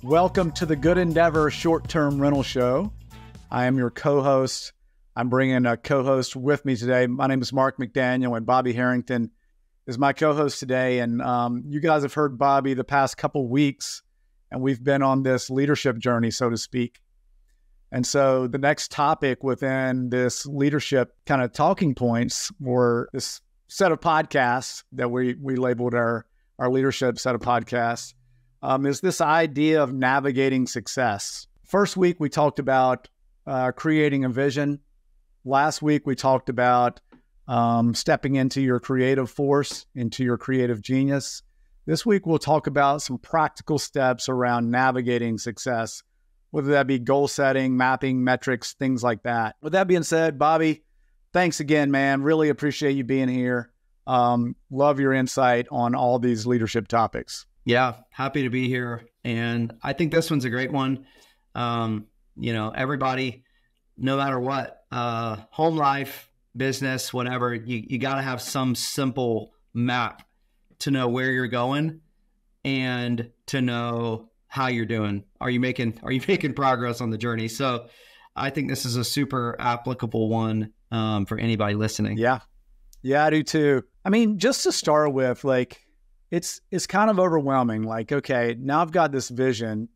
Welcome to the Good Endeavor Short-Term Rental Show. I am your co-host. I'm bringing a co-host with me today. My name is Mark McDaniel, and Bobby Herrington is my co-host today. And you guys have heard Bobby the past couple weeks, and we've been on this leadership journey, so to speak. And so the next topic within this leadership kind of talking points, or this set of podcasts that we labeled our leadership set of podcasts, is this idea of navigating success. First week, we talked about creating a vision. Last week, we talked about stepping into your creative force, into your creative genius. This week, we'll talk about some practical steps around navigating success, whether that be goal setting, mapping, metrics, things like that. With that being said, Bobby, thanks again, man. Really appreciate you being here. Love your insight on all these leadership topics. Yeah, happy to be here. And I think this one's a great one. Everybody, no matter what, home life, business, whatever, you got to have some simple map to know where you're going and to know how you're doing. Are you making progress on the journey? So I think this is a super applicable one for anybody listening. Yeah, I do too. I mean, just to start with, like, it's kind of overwhelming. Like, okay, now I've got this vision.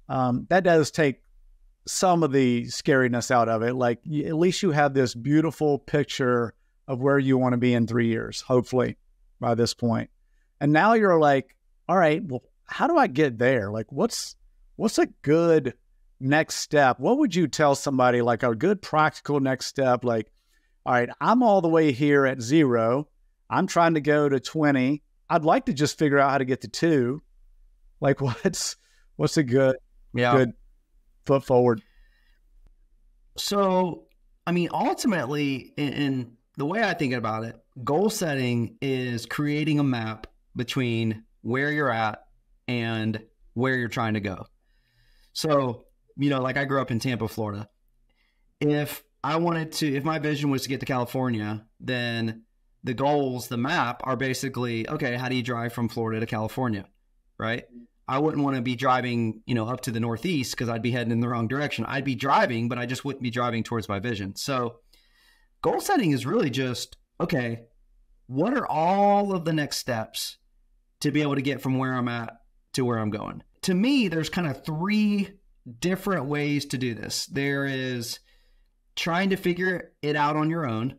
That does take some of the scariness out of it. Like, at least you have this beautiful picture of where you want to be in 3 years, hopefully by this point. And now you're like, all right, well, how do I get there? Like, what's a good next step? What would you tell somebody, like a good practical next step? Like, all right, I'm all the way here at 0. I'm trying to go to 20. I'd like to just figure out how to get to 2. Like, what's a good foot forward? So, I mean, ultimately, in the way I think about it, goal setting is creating a map between where you're at and where you're trying to go. So, like I grew up in Tampa, Florida. If my vision was to get to California, then the goals, the map are basically, okay, how do you drive from Florida to California, right? I wouldn't want to be driving, up to the Northeast because I'd be heading in the wrong direction. I'd be driving, but I just wouldn't be driving towards my vision. So goal setting is really just, okay, what are all of the next steps to be able to get from where I'm at to where I'm going? To me, there's kind of 3 different ways to do this. There is trying to figure it out on your own,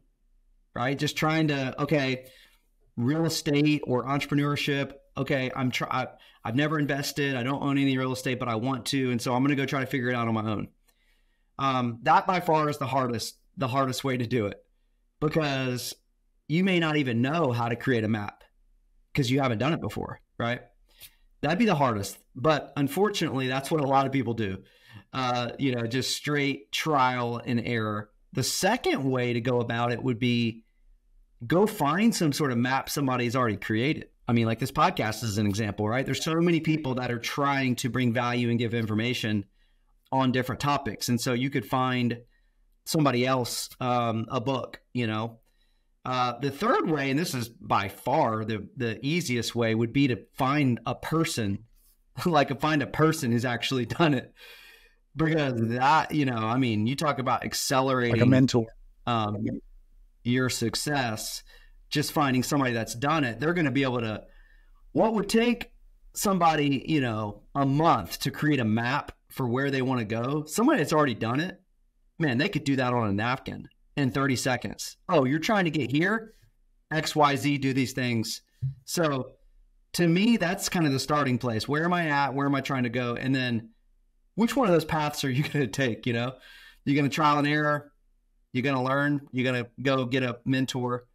right? Just trying to, okay, real estate or entrepreneurship. Okay, I've never invested. I don't own any real estate, but I want to. And so I'm going to go try to figure it out on my own. That by far is the hardest way to do it, because you may not even know how to create a map because you haven't done it before, right? That'd be the hardest. But unfortunately, that's what a lot of people do. Just straight trial and error. The second way to go about it would be go find some sort of map somebody's already created. I mean, like this podcast is an example, right? There's so many people that are trying to bring value and give information on different topics. And so you could find somebody else, a book, The third way, and this is by far the easiest way, would be to find a person, find a person who's actually done it. Because that, you talk about accelerating like a mentor, your success, just finding somebody that's done it. They're going to be able to, what would take somebody, a month to create a map for where they want to go. Somebody that's already done it, man, they could do that on a napkin in 30 seconds. Oh, you're trying to get here? X, Y, Z, do these things. So to me, that's kind of the starting place. Where am I at? Where am I trying to go? And then which one of those paths are you going to take? You're going to trial and error. You're going to learn. You're going to go get a mentor.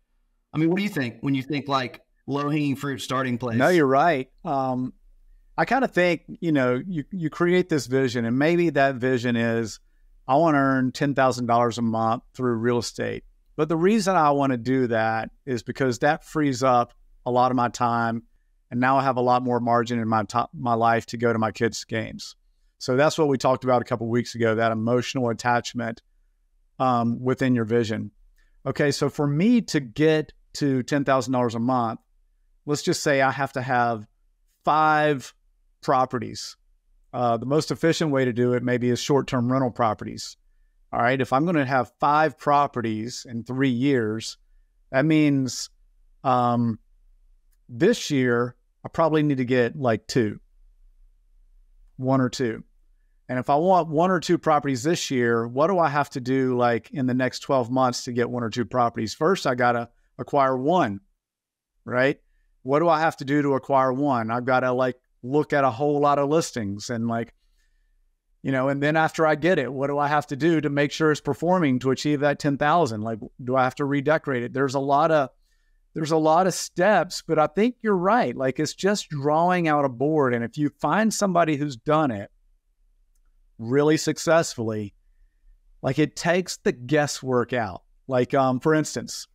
I mean, what do you think when you think like low-hanging fruit starting place? No, you're right. I kind of think, you create this vision, and maybe that vision is, I want to earn $10,000 a month through real estate. But the reason I want to do that is because that frees up a lot of my time, and now I have a lot more margin in my life to go to my kids' games. So that's what we talked about a couple of weeks ago, that emotional attachment within your vision. Okay, so for me to get to $10,000 a month, let's just say I have to have 5 properties The most efficient way to do it maybe is short-term rental properties. All right. If I'm going to have 5 properties in 3 years, that means this year I probably need to get like 1 or 2. And if I want 1 or 2 properties this year, what do I have to do like in the next 12 months to get 1 or 2 properties? First, I got to acquire 1, right? What do I have to do to acquire 1? I've got to like look at a whole lot of listings and like, and then after I get it, what do I have to do to make sure it's performing to achieve that 10,000? Like, do I have to redecorate it? There's a lot of steps, but I think you're right. Like, it's just drawing out a board. And if you find somebody who's done it really successfully, like, it takes the guesswork out. Like, for instance,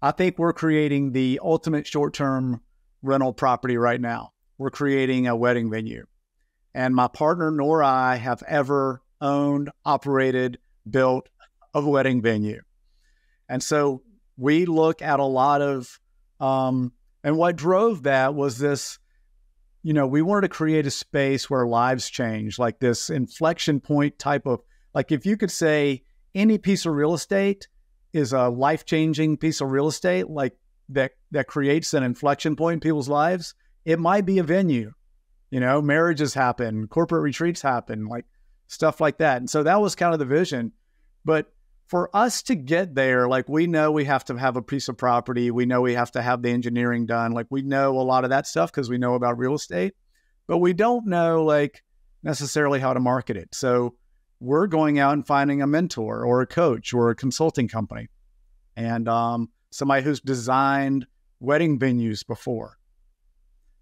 I think we're creating the ultimate short-term rental property right now. We're creating a wedding venue. And my partner nor I have ever owned, operated, built a wedding venue. And so we look at a lot of, and what drove that was this, we wanted to create a space where lives change, like this inflection point type of, like if you could say any piece of real estate is a life-changing piece of real estate, like that creates an inflection point in people's lives, it might be a venue. Marriages happen, corporate retreats happen, like stuff like that. And so that was kind of the vision. But for us to get there, like we know we have to have a piece of property. We know we have to have the engineering done. Like we know a lot of that stuff because we know about real estate, but we don't know like necessarily how to market it. So we're going out and finding a mentor or a coach or a consulting company and somebody who's designed wedding venues before.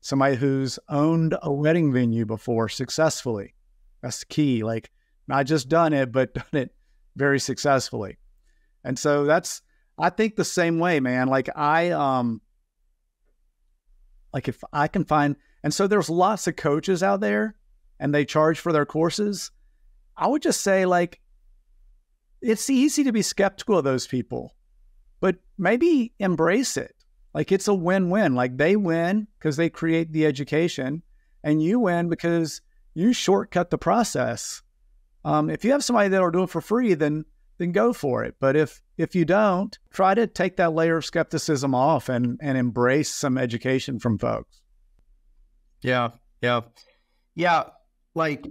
Somebody who's owned a wedding venue before successfully. That's the key. Like not just done it, but done it very successfully. And so I think the same way, man. Like if I can find, and so there's lots of coaches out there and they charge for their courses. I would just say like, it's easy to be skeptical of those people, but maybe embrace it. Like it's a win-win. Like they win because they create the education and you win because you shortcut the process. If you have somebody that'll do it for free, then go for it. But if you don't, try to take that layer of skepticism off and embrace some education from folks. Yeah. Like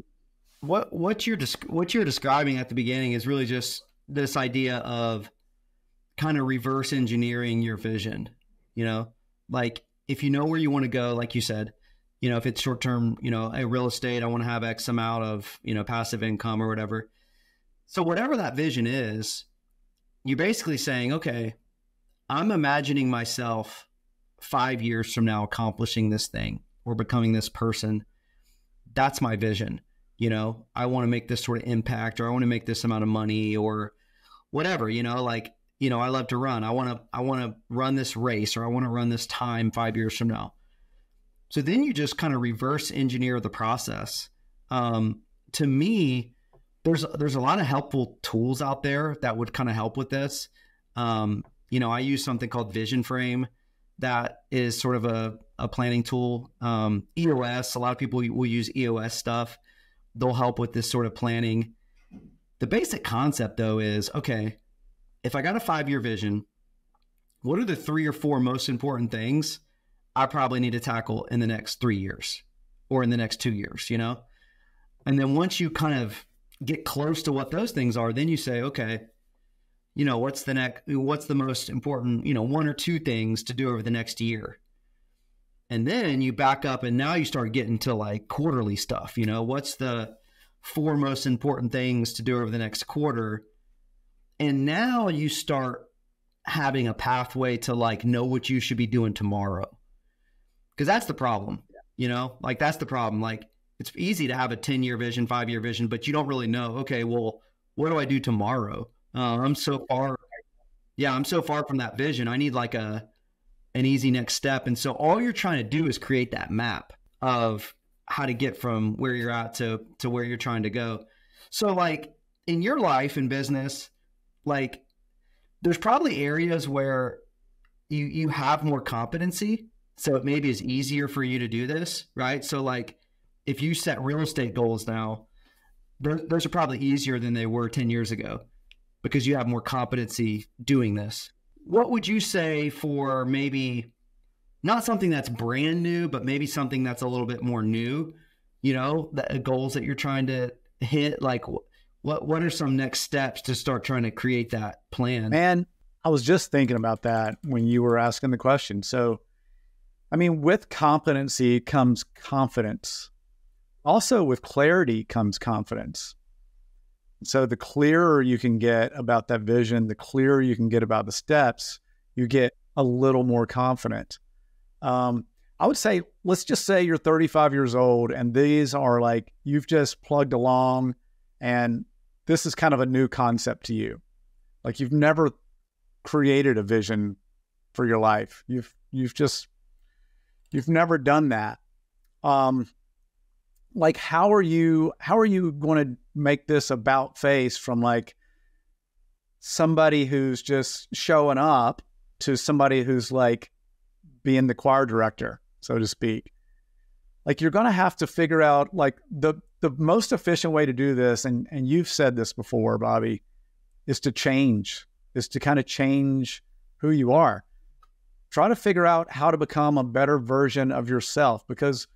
what you're describing at the beginning is really just this idea of kind of reverse engineering your vision. Like if you know where you want to go, like you said, if it's short-term, a real estate, I want to have X amount of, passive income or whatever. So whatever that vision is, you're basically saying, okay, I'm imagining myself 5 years from now accomplishing this thing or becoming this person. That's my vision. I want to make this sort of impact, or I want to make this amount of money or whatever, I love to run. I want to run this race, or I want to run this time 5 years from now. So then you just kind of reverse engineer the process. To me, there's a lot of helpful tools out there that would kind of help with this. I use something called Vision Frame that is sort of a planning tool. EOS, a lot of people will use EOS stuff. They'll help with this sort of planning. The basic concept though is, okay, if I got a 5-year vision, what are the 3 or 4 most important things I probably need to tackle in the next 3 years or in the next 2 years, And then once you kind of get close to what those things are, then you say, okay, what's the most important, 1 or 2 things to do over the next year? And then you back up and now you start getting to like quarterly stuff, what's the 4 most important things to do over the next quarter? And now you start having a pathway to like know what you should be doing tomorrow. Because that's the problem, that's the problem. Like it's easy to have a 10-year vision, 5-year vision, but you don't really know, okay, well, what do I do tomorrow? I'm so far from that vision. I need like an easy next step. And so all you're trying to do is create that map of how to get from where you're at to where you're trying to go. So like in your life and business, like there's probably areas where you have more competency. So it maybe is easier for you to do this, right? So like if you set real estate goals now, those are probably easier than they were 10 years ago because you have more competency doing this. What would you say for maybe not something that's brand new, but maybe something that's a little bit more new, the goals that you're trying to hit? Like what are some next steps to start trying to create that plan? Man, I was just thinking about that when you were asking the question. So, I mean, with competency comes confidence. Also, with clarity comes confidence. So the clearer you can get about that vision, the clearer you can get about the steps, you get a little more confident. I would say, let's just say you're 35 years old and these are like, you've just plugged along and this is kind of a new concept to you. Like you've never created a vision for your life. You've never done that. Like, how are you going to make this about face from like somebody who's just showing up to somebody who's like being the choir director, so to speak? Like, you're going to have to figure out like the most efficient way to do this. And you've said this before, Bobby, is to kind of change who you are. Try to figure out how to become a better version of yourself, because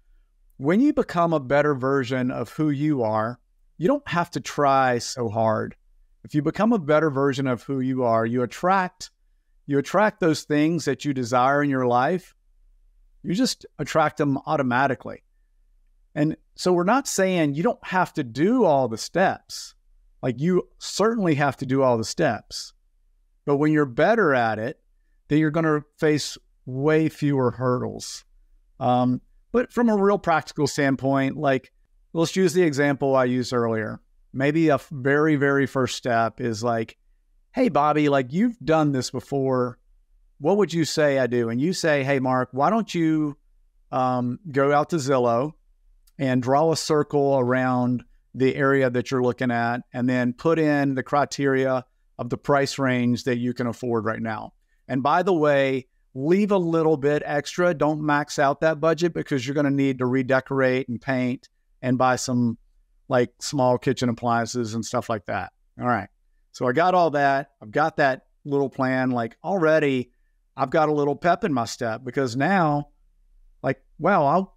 when you become a better version of who you are, you don't have to try so hard. If you become a better version of who you are, you attract those things that you desire in your life. You just attract them automatically. And so we're not saying you don't have to do all the steps. Like, you certainly have to do all the steps. But when you're better at it, then you're going to face way fewer hurdles. But from a real practical standpoint, like, let's use the example I used earlier. Maybe a very, very first step is like, hey, Bobby, like, you've done this before. What would you say I do? And you say, hey, Mark, why don't you go out to Zillow and draw a circle around the area that you're looking at, and then put in the criteria of the price range that you can afford right now. And by the way, leave a little bit extra. Don't max out that budget, because you're going to need to redecorate and paint and buy some like small kitchen appliances and stuff like that. All right. So I got all that. I've got that little plan. Like, already I've got a little pep in my step, because now, like, well,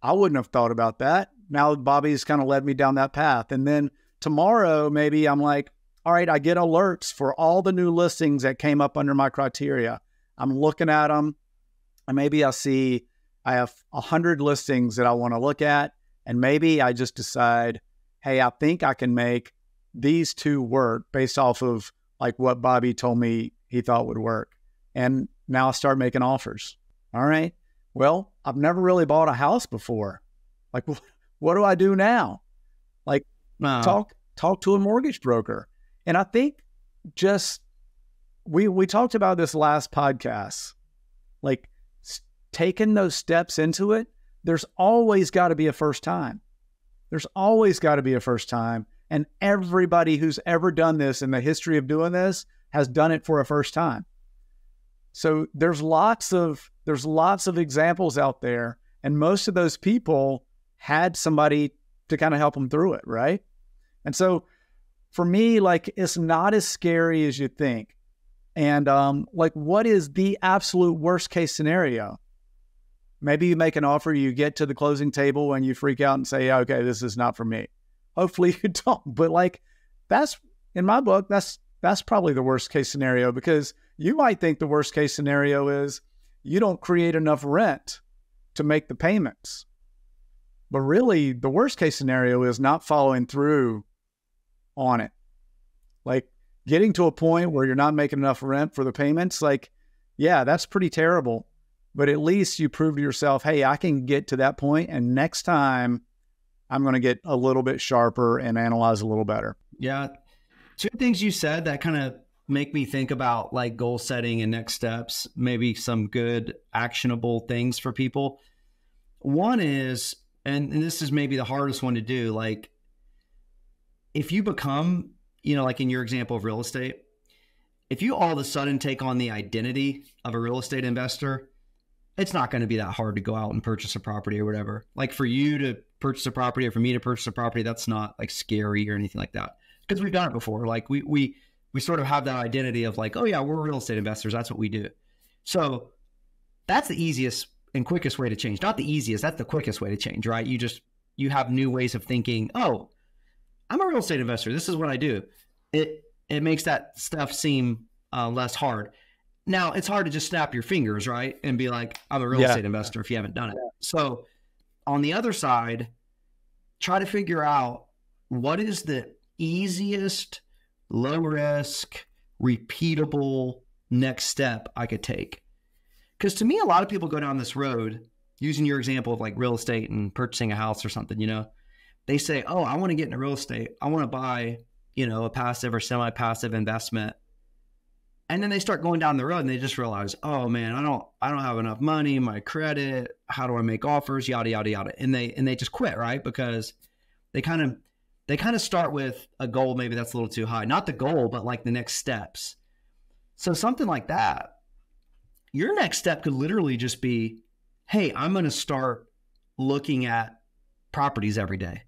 I wouldn't have thought about that. Now Bobby's kind of led me down that path. And then tomorrow, maybe I'm like, all right, I get alerts for all the new listings that came up under my criteria. I'm looking at them, and maybe I see I have 100 listings that I want to look at. And maybe I just decide, hey, I think I can make these two work based off of like what Bobby told me he thought would work. And now I start making offers. All right. Well, I've never really bought a house before. Like, what do I do now? Like, talk to a mortgage broker. And I think just, we talked about this last podcast, like taking those steps into it. There's always got to be a first time. There's always got to be a first time. And everybody who's ever done this in the history of doing this has done it for a first time. So there's lots of examples out there. And most of those people had somebody to kind of help them through it, right? And so for me, like, it's not as scary as you think. And like, what is the absolute worst case scenario? Maybe you make an offer, you get to the closing table and you freak out and say, okay, this is not for me. Hopefully you don't. But like, that's, in my book, that's probably the worst case scenario, because you might think the worst case scenario is you don't create enough rent to make the payments. But really, the worst case scenario is not following through on it. Like, getting to a point where you're not making enough rent for the payments, like, yeah, that's pretty terrible. But at least you prove to yourself, hey, I can get to that point, and next time I'm going to get a little bit sharper and analyze a little better. Yeah. Two things you said that kind of make me think about like goal setting and next steps, maybe some good actionable things for people. One is, and this is maybe the hardest one to do, like, if you become, like in your example of real estate, if you all of a sudden take on the identity of a real estate investor, it's not going to be that hard to go out and purchase a property or whatever. Like, for you to purchase a property or for me to purchase a property, that's not like scary or anything like that. Because we've done it before. Like we sort of have that identity of like, oh yeah, we're real estate investors. That's what we do. So that's the easiest and quickest way to change. Not the easiest, that's the quickest way to change, right? You have new ways of thinking. Oh, I'm a real estate investor. This is what I do. It makes that stuff seem less hard. Now, it's hard to just snap your fingers, right? And be like, I'm a real estate investor if you haven't done it. So on the other side, try to figure out what is the easiest, low risk, repeatable next step I could take. Because to me, a lot of people go down this road, using your example of like real estate and purchasing a house or something, they say, oh, I want to get into real estate. I want to buy, a passive or semi-passive investment. And then they start going down the road and they just realize, oh man, I don't have enough money, my credit, how do I make offers, yada, yada, yada. And they just quit, right? Because they kind of start with a goal maybe that's a little too high. Not the goal, but like the next steps. So something like that, your next step could literally just be, hey, I'm going to start looking at properties every day.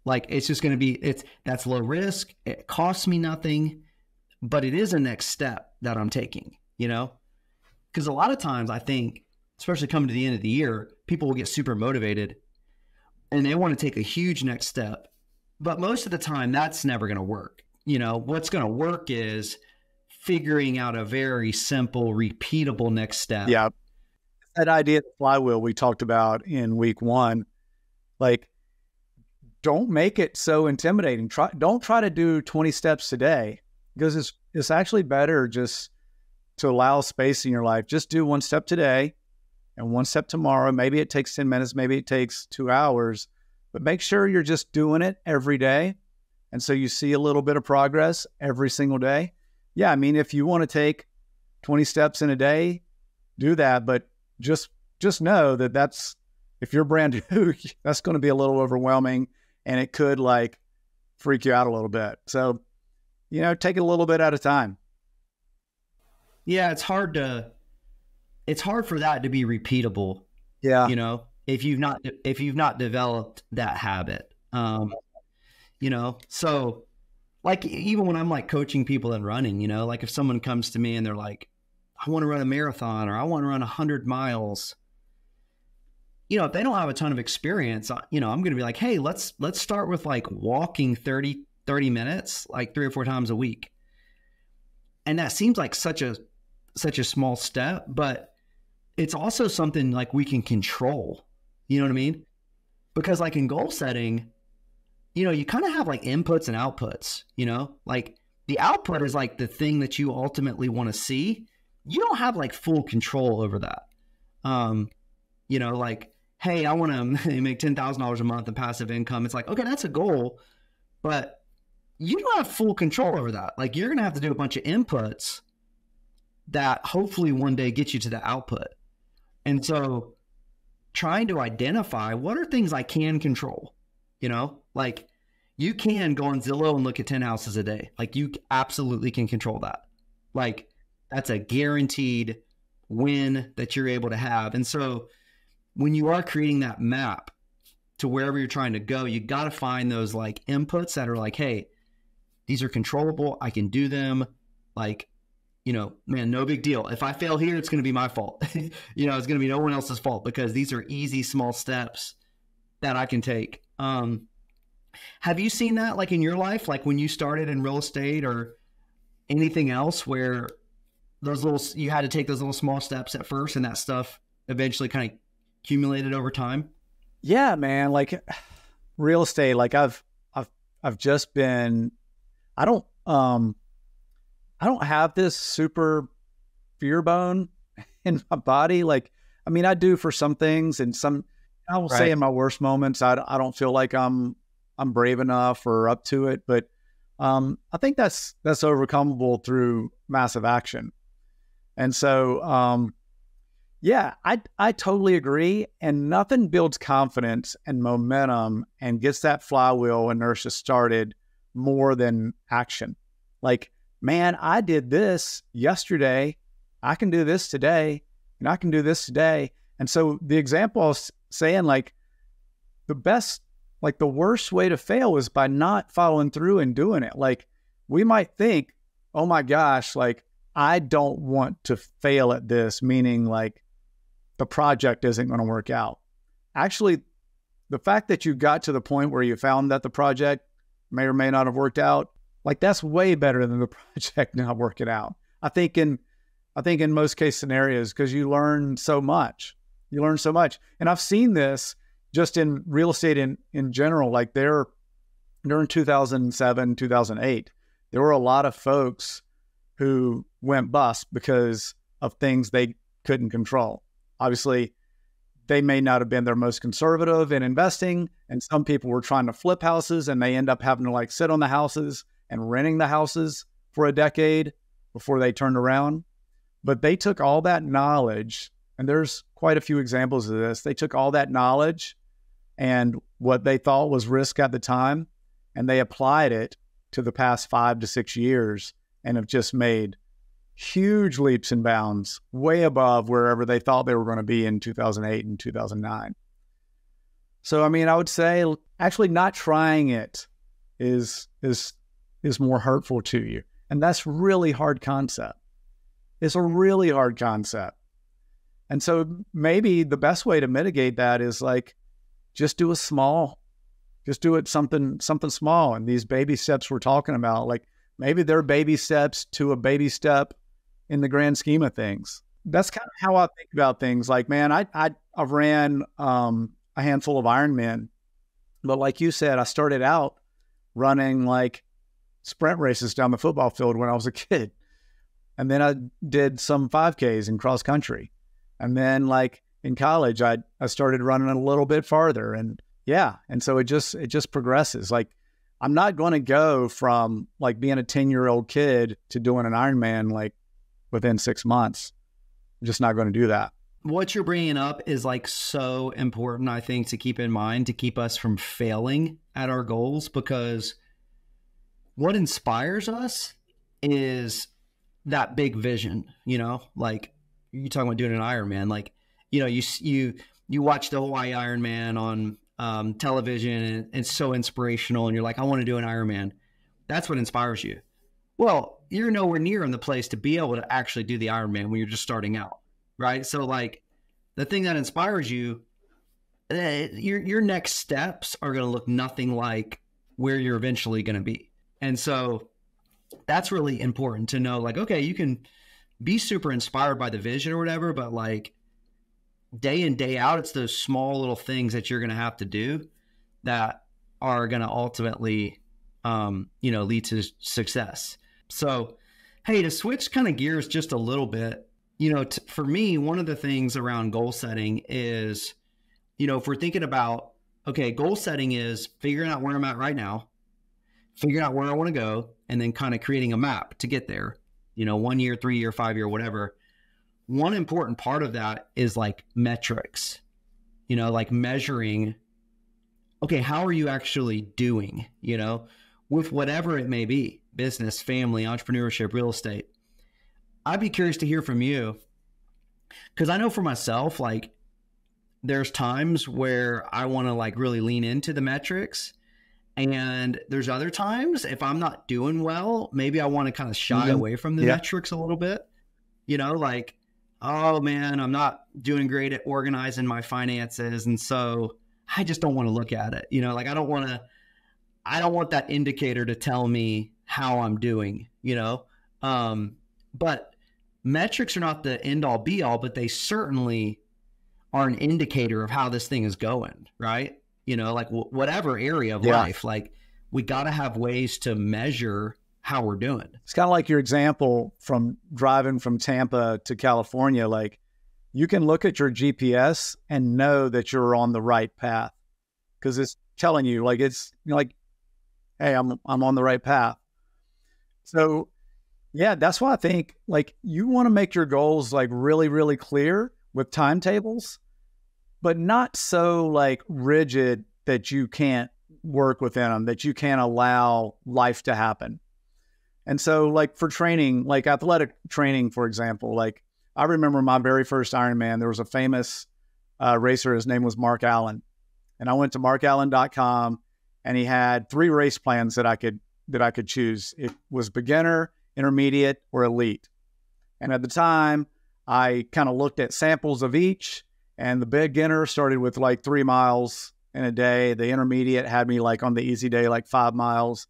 Like it's just going to be, that's low risk. It costs me nothing, but it is a next step that I'm taking, because a lot of times I think, especially coming to the end of the year, people will get super motivated and they want to take a huge next step. But most of the time that's never going to work. What's going to work is figuring out a very simple, repeatable next step. Yeah. That idea of the flywheel we talked about in week 1, like, don't make it so intimidating. Don't try to do 20 steps today, because it's actually better just to allow space in your life. Just do 1 step today and 1 step tomorrow. Maybe it takes 10 minutes, maybe it takes 2 hours, but make sure you're just doing it every day. And so you see a little bit of progress every single day. Yeah, I mean, if you want to take 20 steps in a day, do that. But just know that's, if you're brand new, that's going to be a little overwhelming and it could like freak you out a little bit. So, take it a little bit at a time. Yeah, it's hard for that to be repeatable. Yeah. If you've not developed that habit. So like even when I'm like coaching people in running, like if someone comes to me and they're like, I want to run a marathon or I want to run 100 miles. If they don't have a ton of experience, I'm going to be like, hey, let's start with like walking 30 minutes, like 3 or 4 times a week. And that seems like such a small step, but it's also something like we can control. You know what I mean? Because like in goal setting, you kind of have like inputs and outputs, like the output is like the thing that you ultimately want to see. You don't have like full control over that. Like, hey, I want to make $10,000 a month in passive income. It's like, okay, that's a goal, but you don't have full control over that. Like you're going to have to do a bunch of inputs that hopefully one day get you to the output. And so trying to identify what are things I can control, like you can go on Zillow and look at 10 houses a day. Like you absolutely can control that. Like that's a guaranteed win that you're able to have. And so when you are creating that map to wherever you're trying to go, you got to find those like inputs that are like, hey, these are controllable. I can do them. Like, man, no big deal. If I fail here, it's going to be my fault. It's going to be no one else's fault because these are easy, small steps that I can take. Have you seen that like in your life, like when you started in real estate or anything else where you had to take those little small steps at first and that stuff eventually kind of accumulated over time? Yeah, man. Like real estate, like I've just been, I don't have this super fear bone in my body. Like, I mean, I do for some things and I will say in my worst moments, I don't feel like I'm brave enough or up to it, but I think that's overcomable through massive action. And so, yeah, I totally agree. And nothing builds confidence and momentum and gets that flywheel inertia started more than action. Like, man, I did this yesterday. I can do this today, and I can do this today. And so the example I was saying, like, the best, like the worst way to fail is by not following through and doing it. Like we might think, oh my gosh, like I don't want to fail at this, meaning like the project isn't going to work out. Actually, the fact that you got to the point where you found that the project may or may not have worked out, like that's way better than the project not working out. I think in most case scenarios, because you learn so much. You learn so much. And I've seen this just in real estate in general. Like during 2007, 2008, there were a lot of folks who went bust because of things they couldn't control. Obviously, they may not have been their most conservative in investing, and some people were trying to flip houses and they end up having to like sit on the houses and renting the houses for a decade before they turned around. But they took all that knowledge, and there's quite a few examples of this. They took all that knowledge and what they thought was risk at the time, and they applied it to the past 5 to 6 years and have just made huge leaps and bounds way above wherever they thought they were going to be in 2008 and 2009. So, I mean, I would say actually not trying it is more hurtful to you. And that's really hard concept. It's a really hard concept. And so maybe the best way to mitigate that is like, just do something small. And these baby steps we're talking about, like maybe they're baby steps to a baby step in the grand scheme of things. That's kind of how I think about things. Like, man, I've ran a handful of Ironman, but like you said, I started out running like sprint races down the football field when I was a kid. And then I did some 5Ks in cross country. And then like in college, I started running a little bit farther, and yeah. And so it just progresses. Like I'm not going to go from like being a 10-year-old kid to doing an Ironman like within 6 months. I'm just not going to do that. What you're bringing up is like so important, I think, to keep in mind to keep us from failing at our goals, because what inspires us is that big vision, like you talking about doing an Ironman, like, you watch the Hawaii Ironman on television and it's so inspirational and you're like, I want to do an Ironman. That's what inspires you. Well, you're nowhere near in the place to be able to actually do the Ironman when you're just starting out, right? So like the thing that inspires you, your next steps are going to look nothing like where you're eventually going to be. And so that's really important to know, like, okay, you can be super inspired by the vision or whatever, but like day in, day out, it's those small little things that you're going to have to do that are going to ultimately, lead to success. So, hey, to switch kind of gears just a little bit, for me, one of the things around goal setting is, if we're thinking about, okay, goal setting is figuring out where I'm at right now, figuring out where I want to go, and then kind of creating a map to get there, 1 year, 3 year, 5 year, whatever. One important part of that is like metrics, like measuring, okay, how are you actually doing, with whatever it may be, business, family, entrepreneurship, real estate. I'd be curious to hear from you, because I know for myself, like there's times where I want to like really lean into the metrics, and there's other times if I'm not doing well, maybe I want to kind of shy away from the metrics a little bit, like, oh man, I'm not doing great at organizing my finances. And so I just don't want to look at it. Like I don't want that indicator to tell me how I'm doing, but metrics are not the end all be all, but they certainly are an indicator of how this thing is going. Right. Like whatever area of life, like we got to have ways to measure how we're doing. It's kind of like your example from driving from Tampa to California. Like you can look at your GPS and know that you're on the right path because it's telling you, like, it's like, hey, I'm on the right path. So yeah, that's why I think like you want to make your goals like really, really clear with timetables, but not so like rigid that you can't work within them, that you can't allow life to happen. And so like for training, like athletic training, for example, like I remember my very first Ironman, there was a famous racer, his name was Mark Allen. And I went to markallen.com, and he had 3 race plans that I could choose. It was beginner, intermediate, or elite. And at the time, I kind of looked at samples of each, and the beginner started with like 3 miles in a day. The intermediate had me like on the easy day, like 5 miles.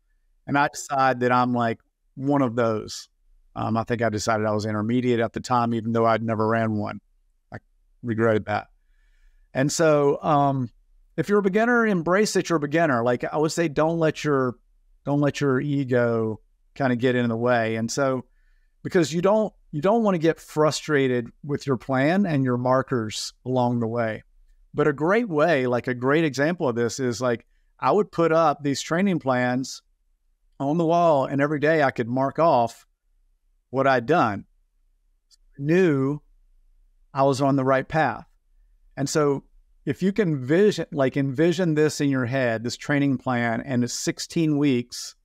And I decided that I'm like one of those. I think I decided I was intermediate at the time, even though I'd never ran one. I regretted that. And so if you're a beginner, embrace that you're a beginner. Like I would say, don't let your ego kind of get in the way. And so, because you don't want to get frustrated with your plan and your markers along the way. But a great way, like a great example of this is like, I would put up these training plans on the wall, and every day I could mark off what I'd done. Knew I was on the right path. And so if you can envision this in your head, this training plan, and it's 16 weeks,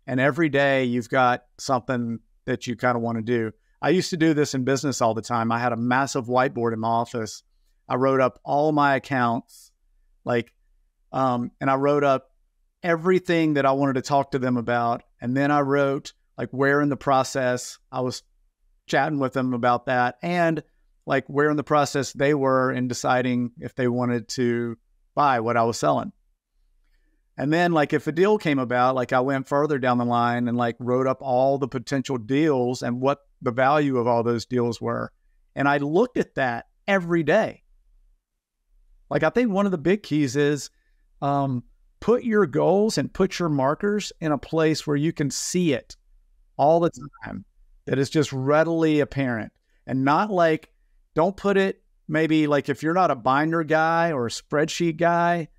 and every day you've got something that you kind of want to do. I used to do this in business all the time. I had a massive whiteboard in my office. I wrote up all my accounts, and I wrote up everything that I wanted to talk to them about. And then I wrote like where in the process I was chatting with them about that, and like where in the process they were in deciding if they wanted to buy what I was selling. And then like if a deal came about, like I went further down the line and like wrote up all the potential deals and what the value of all those deals were. And I looked at that every day. Like I think one of the big keys is put your goals and put your markers in a place where you can see it all the time, that is just readily apparent. And not like, don't put it maybe like if you're not a binder guy or a spreadsheet guy,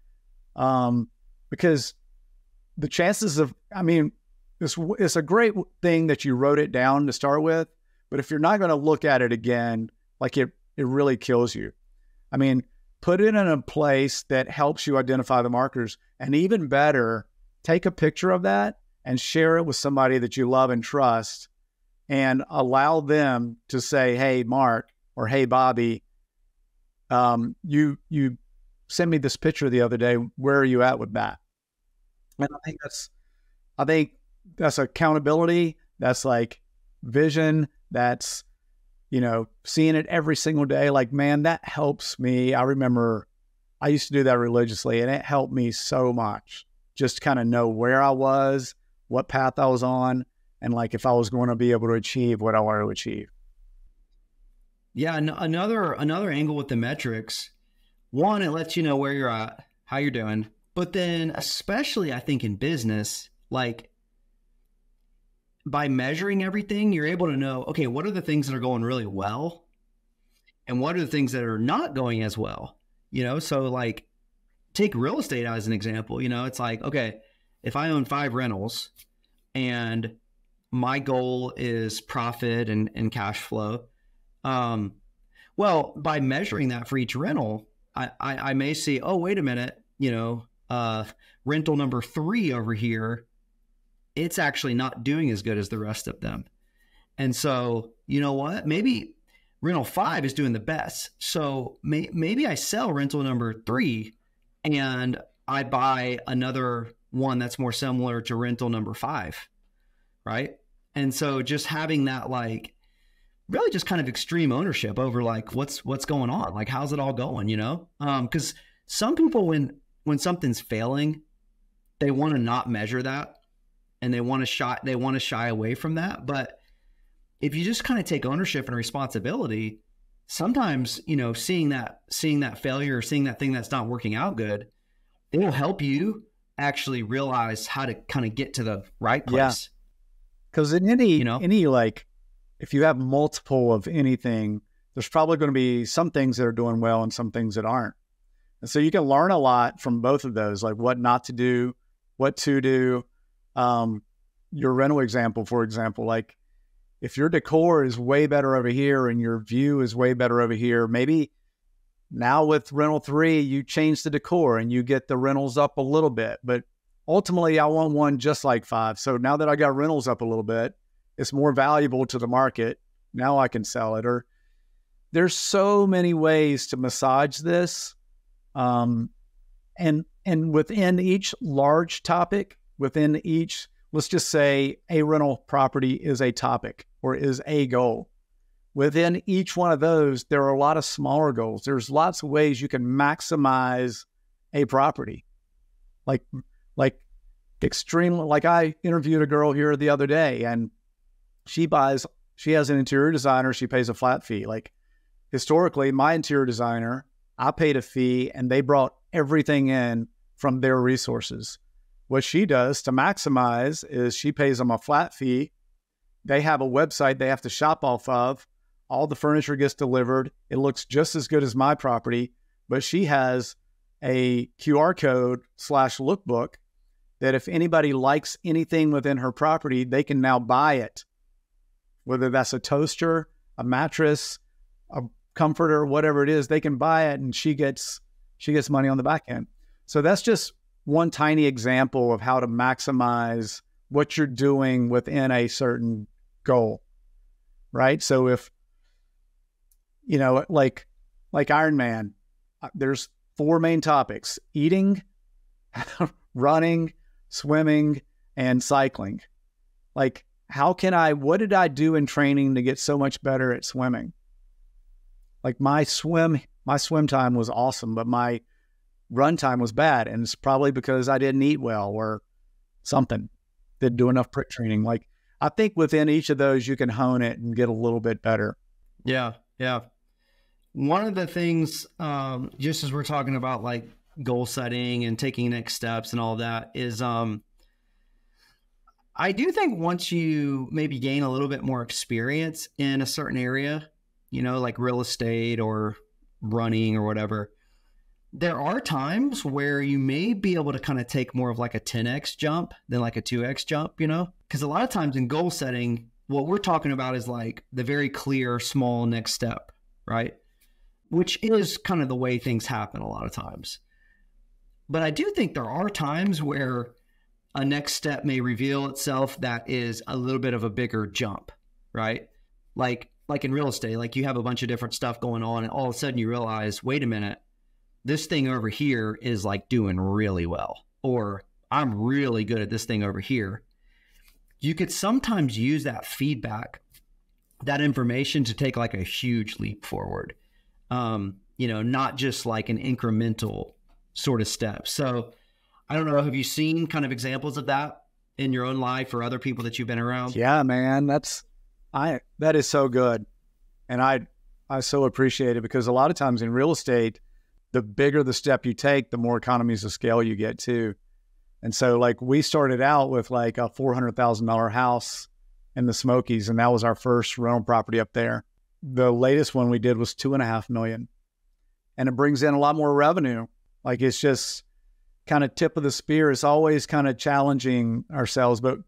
because the chances of, it's a great thing that you wrote it down to start with, but if you're not going to look at it again, like it really kills you. I mean, put it in a place that helps you identify the markers, and even better, take a picture of that and share it with somebody that you love and trust, and allow them to say, hey, Mark, or hey, Bobby, you sent me this picture the other day. Where are you at with that? And I think that's accountability. That's like vision. That's, seeing it every single day. Like, man, that helps me. I remember I used to do that religiously, and it helped me so much. Just kind of know where I was, what path I was on, and like if I was going to be able to achieve what I wanted to achieve. Yeah, another angle with the metrics. One, it lets you know where you're at, how you're doing. But then especially I think in business, like by measuring everything, you're able to know, okay, what are the things that are going really well? And what are the things that are not going as well? So like take real estate as an example. It's like, okay, if I own 5 rentals and my goal is profit and cash flow, well, by measuring that for each rental, I may see, oh, wait a minute, rental number 3 over here, it's actually not doing as good as the rest of them. And so, you know what? Maybe rental 5 is doing the best. So maybe I sell rental number 3 and I buy another one that's more similar to rental number 5, right? And so just having that, like, really just kind of extreme ownership over like what's going on, like how's it all going, because some people when something's failing, they want to not measure that, and they want to shy away from that. But if you just kind of take ownership and responsibility, sometimes seeing that failure, or seeing that thing that's not working out good, it will help you actually realize how to kind of get to the right place. Because in any like, if you have multiple of anything, there's probably going to be some things that are doing well and some things that aren't. And so you can learn a lot from both of those, like what not to do, what to do. Your rental example, for example, like if your decor is way better over here and your view is way better over here, maybe now with rental 3, you change the decor and you get the rentals up a little bit. But ultimately, I want one just like 5. So now that I got rentals up a little bit, it's more valuable to the market. Now I can sell it. Or there's so many ways to massage this. And And within each large topic, within each, let's just say a rental property is a topic or is a goal. Within each one of those, there are a lot of smaller goals. There's lots of ways you can maximize a property. Like extremely, like I interviewed a girl here the other day, and she has an interior designer. She pays a flat fee. Like historically, my interior designer, I paid a fee and they brought everything in from their resources. What she does to maximize is she pays them a flat fee. They have a website they have to shop off of. All the furniture gets delivered. It looks just as good as my property, but she has a QR code / lookbook that if anybody likes anything within her property, they can now buy it. Whether that's a toaster, a mattress, a comforter, whatever it is, they can buy it, and she gets money on the back end. So that's just one tiny example of how to maximize what you're doing within a certain goal, right? So if, like Iron Man, there's 4 main topics: eating, running, swimming, and cycling. Like, what did I do in training to get so much better at swimming? Like my swim time was awesome, but my run time was bad. And it's probably because I didn't eat well or something. Didn't do enough prick training. Like, I think within each of those, you can hone it and get a little bit better. Yeah. Yeah. One of the things, just as we're talking about like goal setting and taking next steps and all that, is I do think once you maybe gain a little bit more experience in a certain area, like real estate or running or whatever, there are times where you may be able to kind of take more of like a 10x jump than like a 2x jump, because a lot of times in goal setting, what we're talking about is like the very clear, small next step, right? Which is kind of the way things happen a lot of times. But I do think there are times where a next step may reveal itself that is a little bit of a bigger jump, right? Like in real estate, like you have a bunch of different stuff going on, and all of a sudden you realize, wait a minute, this thing over here is like doing really well, or I'm really good at this thing over here. You could sometimes use that feedback, that information, to take like a huge leap forward. Not just like an incremental sort of step. So I don't know, have you seen kind of examples of that in your own life or other people that you've been around? Yeah, man, that is so good. And I so appreciate it, because a lot of times in real estate, the bigger the step you take, the more economies of scale you get too. And so like we started out with like a $400,000 house in the Smokies, and that was our first rental property up there. The latest one we did was $2.5 million, and it brings in a lot more revenue. Like, it's just kind of tip of the spear. It's always kind of challenging ourselves. But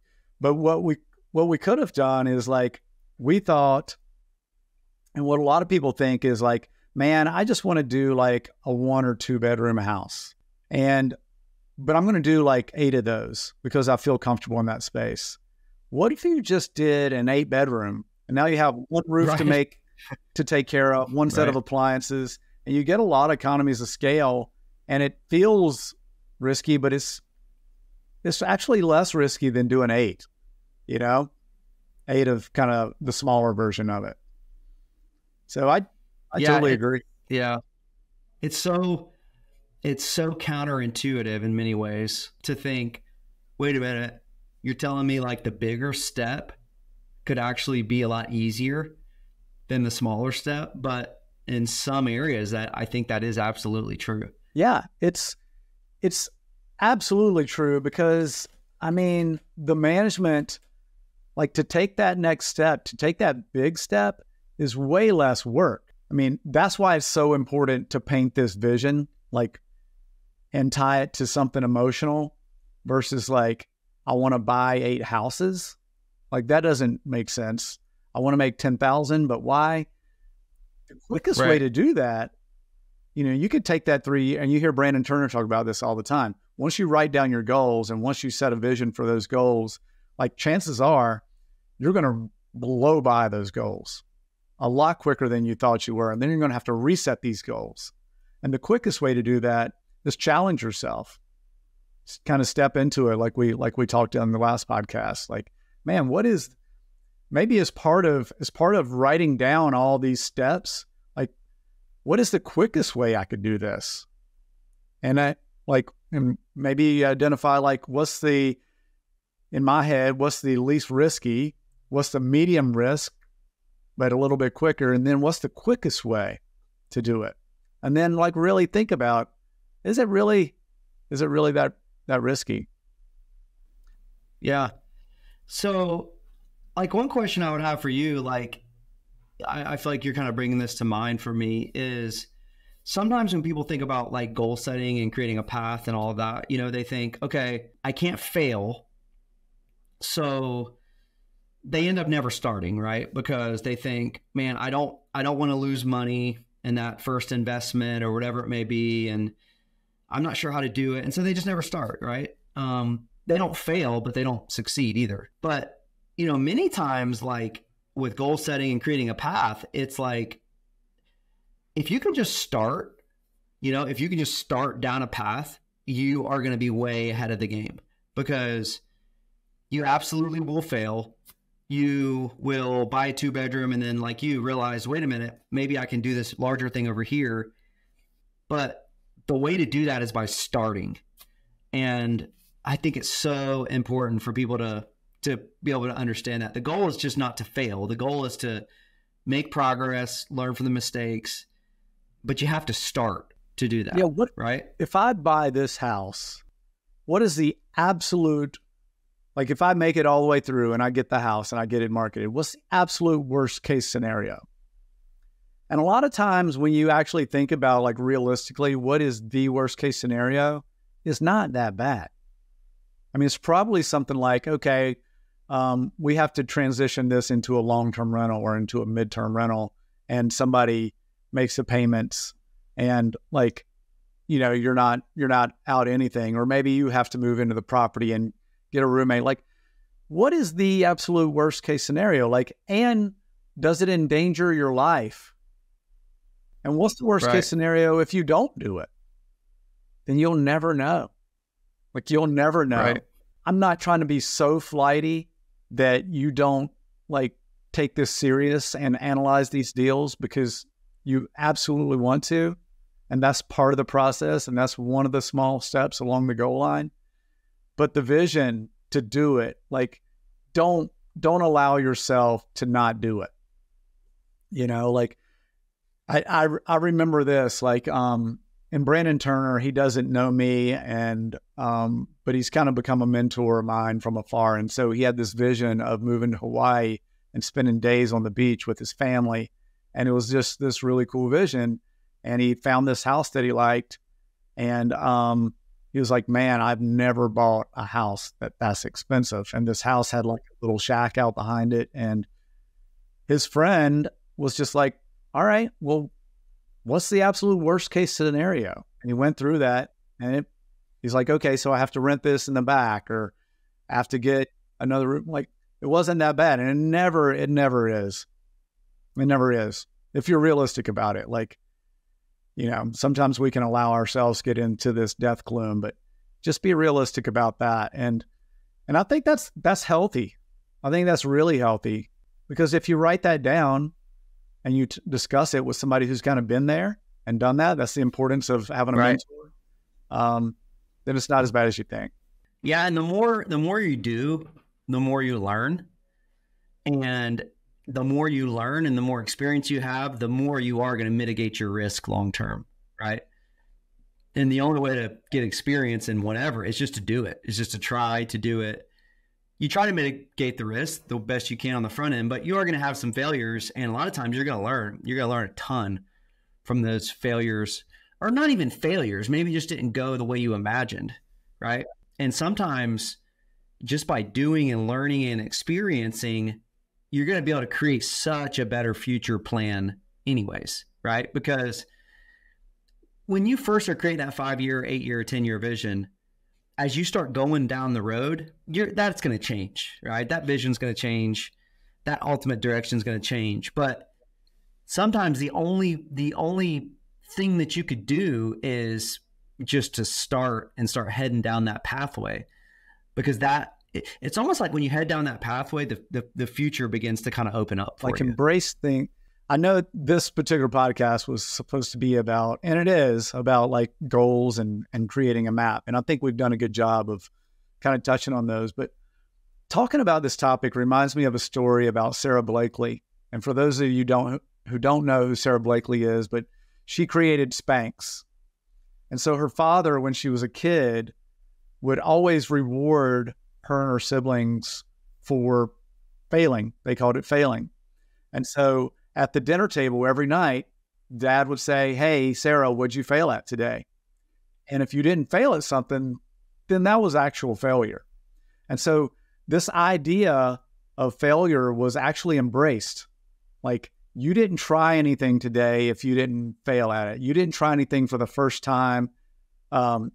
what we could have done is, like, we thought, and what a lot of people think is like, man, I just want to do like a 1 or 2 bedroom house. But I'm going to do like 8 of those because I feel comfortable in that space. What if you just did an 8 bedroom, and now you have one roof to take care of, one set of appliances, and you get a lot of economies of scale, and it feels risky, but it's actually less risky than doing 8, 8 of kind of the smaller version of it. So I totally agree. Yeah. It's so counterintuitive in many ways to think, wait a minute, you're telling me like the bigger step could actually be a lot easier than the smaller step. But in some areas, that I think that is absolutely true. Yeah, it's absolutely true, because I mean, the management, like, to take that next step, to take that big step, is way less work. I mean, that's why it's so important to paint this vision, like, and tie it to something emotional versus like, I want to buy 8 houses. Like, that doesn't make sense. I want to make 10,000, but why? The quickest way to do that, you could take that 3, and you hear Brandon Turner talk about this all the time. Once you write down your goals and once you set a vision for those goals, like, chances are you're going to blow by those goals a lot quicker than you thought you were. And then you're going to have to reset these goals. And the quickest way to do that Just challenge yourself. Just kind of step into it, like we talked on the last podcast. Like, man, what is maybe as part of writing down all these steps? Like, what is the quickest way I could do this? And maybe identify like in my head, what's the least risky, what's the medium risk, but a little bit quicker, and then what's the quickest way to do it? And then like really think about, is it really that risky? Yeah. So like one question I would have for you, like I feel like you're kind of bringing this to mind for me, is sometimes when people think about like goal setting and creating a path and all of that, they think, okay, I can't fail. So they end up never starting, right? Because they think, man, I don't want to lose money in that first investment or whatever it may be. And I'm not sure how to do it. And so they just never start, right? They don't fail, but they don't succeed either. But, many times like with goal setting and creating a path, it's like, if you can just start, if you can just start down a path, you are going to be way ahead of the game, because you absolutely will fail. You will buy a 2-bedroom and then like you realize, wait a minute, maybe I can do this larger thing over here. But the way to do that is by starting. And I think it's so important for people to be able to understand that. The goal is just not to fail. The goal is to make progress, learn from the mistakes, but you have to start to do that. Yeah, right? If I buy this house, what is the absolute, like if I make it all the way through and I get the house and I get it marketed, what's the absolute worst case scenario? And a lot of times when you actually think about like realistically, what is the worst case scenario, it's not that bad. I mean, it's probably something like, okay, we have to transition this into a long-term rental or into a midterm rental, and somebody makes the payments and like, you're not out anything, or maybe you have to move into the property and get a roommate. Like, what is the absolute worst case scenario? Like, and does it endanger your life? And what's the worst case scenario if you don't do it? Then you'll never know. Like, you'll never know. Right. I'm not trying to be so flighty that you don't like take this serious and analyze these deals, because you absolutely want to. And that's part of the process. And that's one of the small steps along the goal line. But the vision to do it, like, don't allow yourself to not do it. Like I remember this, like, and Brandon Turner, he doesn't know me, and but he's kind of become a mentor of mine from afar. And so he had this vision of moving to Hawaii and spending days on the beach with his family. And it was just this really cool vision. And he found this house that he liked. And he was like, man, I've never bought a house that's expensive. And this house had like a little shack out behind it. And his friend was just like, all right, well, what's the absolute worst case scenario? And he went through that, and he's like, okay, so I have to rent this in the back, or I have to get another room. Like, it wasn't that bad. And it never is. It never is. If you're realistic about it, like, sometimes we can allow ourselves to get into this death gloom, but just be realistic about that. And I think that's healthy. I think that's really healthy, because if you write that down and you discuss it with somebody who's kind of been there and done that, that's the importance of having a mentor. Then it's not as bad as you think. Yeah. And the more you do, the more you learn. And the more you learn and the more experience you have, the more you are going to mitigate your risk long-term. Right. And the only way to get experience in whatever is just to do it. It's just to try to do it. You try to mitigate the risk the best you can on the front end, but you are going to have some failures. And a lot of times you're going to learn. You're going to learn a ton from those failures, or not even failures. Maybe just didn't go the way you imagined. Right. And sometimes just by doing and learning and experiencing, you're going to be able to create such a better future plan anyways. Right. Because when you first are creating that 5-year, 8-year, 10-year vision, as you start going down the road, that's going to change, right? That vision's going to change. That ultimate direction is going to change. But sometimes the only thing that you could do is just to start heading down that pathway, because it's almost like when you head down that pathway, the future begins to kind of open up for like you. Embrace thing. I know this particular podcast was supposed to be about, and it is about, like goals and creating a map. And I think we've done a good job of kind of touching on those. But talking about this topic reminds me of a story about Sarah Blakely. And for those of you who don't know who Sarah Blakely is, but she created Spanx. And so her father, when she was a kid, would always reward her and her siblings for failing. They called it failing. And so at the dinner table every night, Dad would say, "Hey, Sarah, what'd you fail at today?" And if you didn't fail at something, then that was actual failure. And so this idea of failure was actually embraced. Like, you didn't try anything today if you didn't fail at it. You didn't try anything for the first time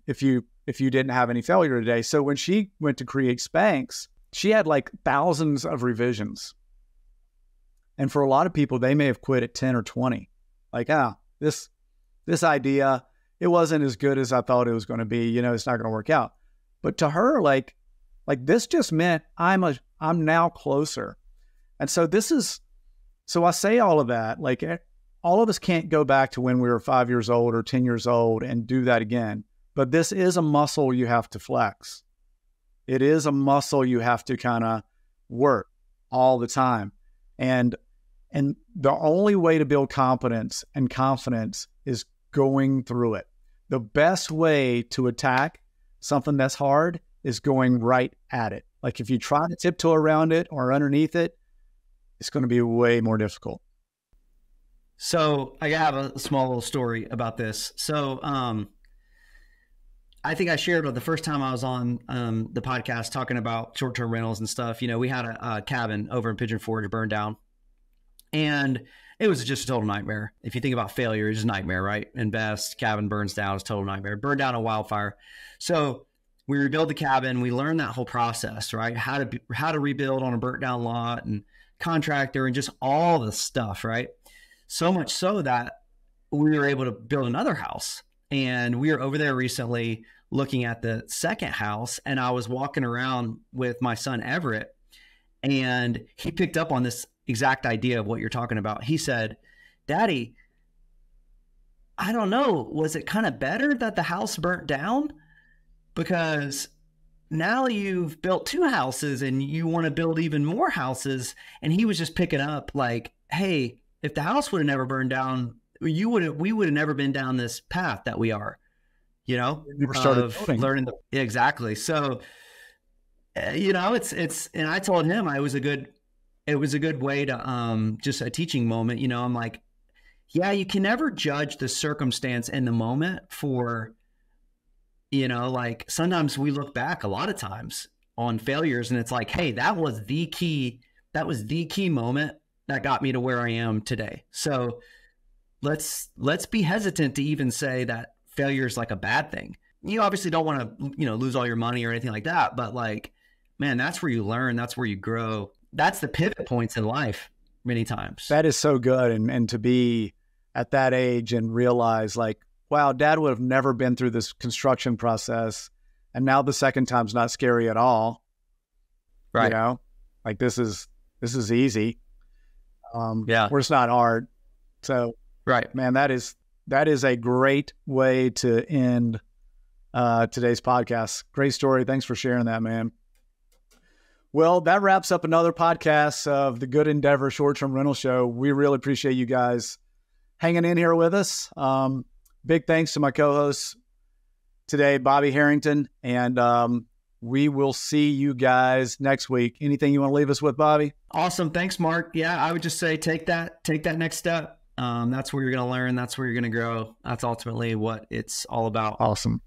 if you didn't have any failure today. So when she went to create Spanx, she had like thousands of revisions. And for a lot of people, they may have quit at 10 or 20. Like, this idea, it wasn't as good as I thought it was going to be. You know, it's not going to work out. But to her, like this just meant I'm now closer. And so so I say all of that, like all of us can't go back to when we were 5 years old or 10 years old and do that again. But this is a muscle you have to flex. It is a muscle you have to kind of work all the time. And the only way to build competence and confidence is going through it. The best way to attack something that's hard is going right at it. Like, if you try to tiptoe around it or underneath it, it's going to be way more difficult. So I have a small little story about this. So I think I shared the first time I was on the podcast talking about short-term rentals and stuff. You know, we had a cabin over in Pigeon Forge burned down, and it was just a total nightmare. If you think about failure, it's just a nightmare, right? And best, cabin burns down, it's a total nightmare. Burned down a wildfire. So we rebuild the cabin. We learn that whole process, right? How to rebuild on a burnt down lot, and contractor, and just all the stuff, right? So much so that we were able to build another house. And we were over there recently looking at the second house, and I was walking around with my son Everett, and he picked up on this exact idea of what you're talking about. He said, "Daddy, I don't know, was it kind of better that the house burnt down? Because now you've built two houses and you want to build even more houses." And he was just picking up like, hey, if the house would have never burned down, we would have never been down this path that we are, you know, never started learning. Exactly. So, you know, it's, and I told him it was a good way to, just a teaching moment. You know, I'm like, yeah, you can never judge the circumstance in the moment for, you know, like sometimes we look back a lot of times on failures and it's like, hey, that was the key moment that got me to where I am today. So let's be hesitant to even say that failure is like a bad thing. You obviously don't want to, you know, lose all your money or anything like that. But like, man, that's where you learn. That's where you grow. That's the pivot points in life many times. That is so good. And to be at that age and realize like, wow, Dad would have never been through this construction process. And now the second time's not scary at all. Right. You know, like this is easy. Yeah. Where it's not hard. So, right, man, that is a great way to end today's podcast. Great story. Thanks for sharing that, man. Well, that wraps up another podcast of the Good Endeavor Short-Term Rental Show. We really appreciate you guys hanging in here with us. Big thanks to my co-hosts today, Bobby Herrington, and we will see you guys next week. Anything you want to leave us with, Bobby? Awesome. Thanks, Mark. Yeah, I would just say take that next step. That's where you're going to learn. That's where you're going to grow. That's ultimately what it's all about. Awesome.